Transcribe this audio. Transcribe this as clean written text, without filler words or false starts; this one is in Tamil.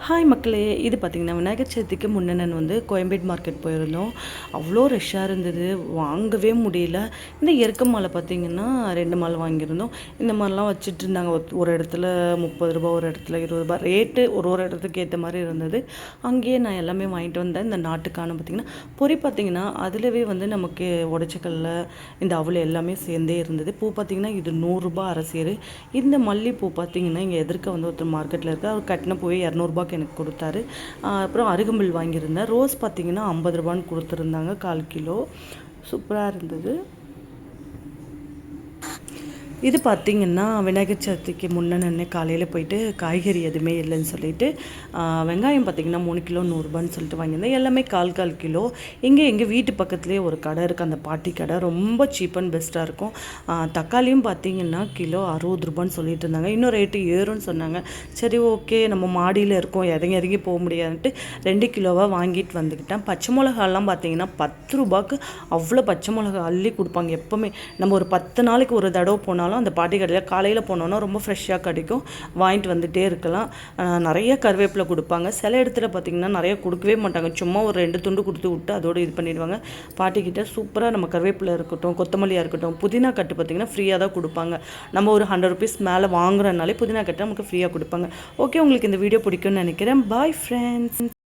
ஹாய் மக்களே, இது பார்த்திங்கன்னா விநாயகர் சதுர்த்திக்கு முன்னே நான் கோயம்பேடு மார்க்கெட் போயிருந்தோம். அவ்வளோ ரஷ்ஷாக இருந்தது, வாங்கவே முடியல. இந்த எருக்க மாலை பார்த்திங்கன்னா 2 மாலை வாங்கியிருந்தோம். இந்த மாதிரிலாம் வச்சுட்டு இருந்தாங்க. ஒரு இடத்துல 30 ரூபா, ஒரு இடத்துல 20 ரூபா, ரேட்டு ஒரு இடத்துக்கு ஏற்ற மாதிரி இருந்தது. அங்கேயே நான் எல்லாமே வாங்கிட்டு வந்தேன். இந்த நாட்டுக்கான பார்த்திங்கன்னா பொறி பார்த்திங்கன்னா அதிலவே நமக்கு உடச்சக்கல்ல இந்த அவல் எல்லாமே சேர்ந்தே இருந்தது. பூ பார்த்திங்கன்னா இது 100 ரூபா அரசியர். இந்த மல்லிப்பூ பார்த்திங்கன்னா இங்கே எதிர்க்க ஒருத்தர் மார்க்கெட்டில் இருக்க அவர் கட்டின பூவே 200 ரூபாய்க்கு எனக்கு கொடுத்தாரு. அப்புறம் அருகம்புல் வாங்கியிருந்தேன். ரோஸ் பார்த்திங்கன்னா 50 ரூபான்னு கொடுத்துருந்தாங்க 1/4 கிலோ. சூப்பராக இருந்தது. இது பார்த்திங்கன்னா விநாயகர் சதுர்த்திக்கு முன்னே காலையில் போயிட்டு காய்கறி எதுவுமே இல்லைன்னு சொல்லிட்டு வெங்காயம் பார்த்திங்கன்னா 3 கிலோ 100 ரூபான்னு சொல்லிட்டு வாங்கியிருந்தேன். எல்லாமே 1/4 கிலோ. எங்கள் வீட்டு பக்கத்துலேயே ஒரு கடை இருக்குது, அந்த பாட்டி கடை ரொம்ப சீப் அண்ட் பெஸ்ட்டாக இருக்கும். தக்காளியும் பார்த்திங்கன்னா கிலோ 60 ரூபான்னு சொல்லிட்டு இருந்தாங்க. இன்னும் ரேட்டு ஏறும்னு சொன்னாங்க. சரி ஓகே, நம்ம மாடியில் இருக்கோம், இறங்கி போக முடியாதுன்ட்டு 2 கிலோவாக வாங்கிட்டு வந்துக்கிட்டேன். பச்சை மிளகாலாம் பார்த்திங்கன்னா 10 ரூபாய்க்கு அவ்வளோ பச்சை மிளகா அள்ளி கொடுப்பாங்க. எப்போவுமே நம்ம ஒரு 10 நாளைக்கு ஒரு தடவை போனாலும் அந்த பாட்டி கடையில் காலையில் போனோன்னா ரொம்ப ஃப்ரெஷ்ஷாக கிடைக்கும், வாங்கிட்டு வந்துகிட்டே இருக்கலாம். நிறைய கருவேப்பிலை கொடுப்பாங்க. சில இடத்துல பார்த்திங்கன்னா நிறைய கொடுக்கவே மாட்டாங்க, சும்மா ஒரு 2 துண்டு கொடுத்து விட்டு அதோடு இது பண்ணிடுவாங்க. பாட்டிக்கிட்ட சூப்பராக நம்ம கருவேப்பிலை இருக்கட்டும், கொத்தமல்லியாக இருக்கட்டும், புதினா கட்டு பார்த்திங்கன்னா ஃப்ரீயாக தான் கொடுப்பாங்க. நம்ம ஒரு 100 ருபீஸ் மேலே வாங்குறதுனாலே புதினா கட்டு நமக்கு ஃப்ரீயாக கொடுப்பாங்க. ஓகே, உங்களுக்கு இந்த வீடியோ பிடிக்கும்னு நினைக்கிறேன். Bye friends.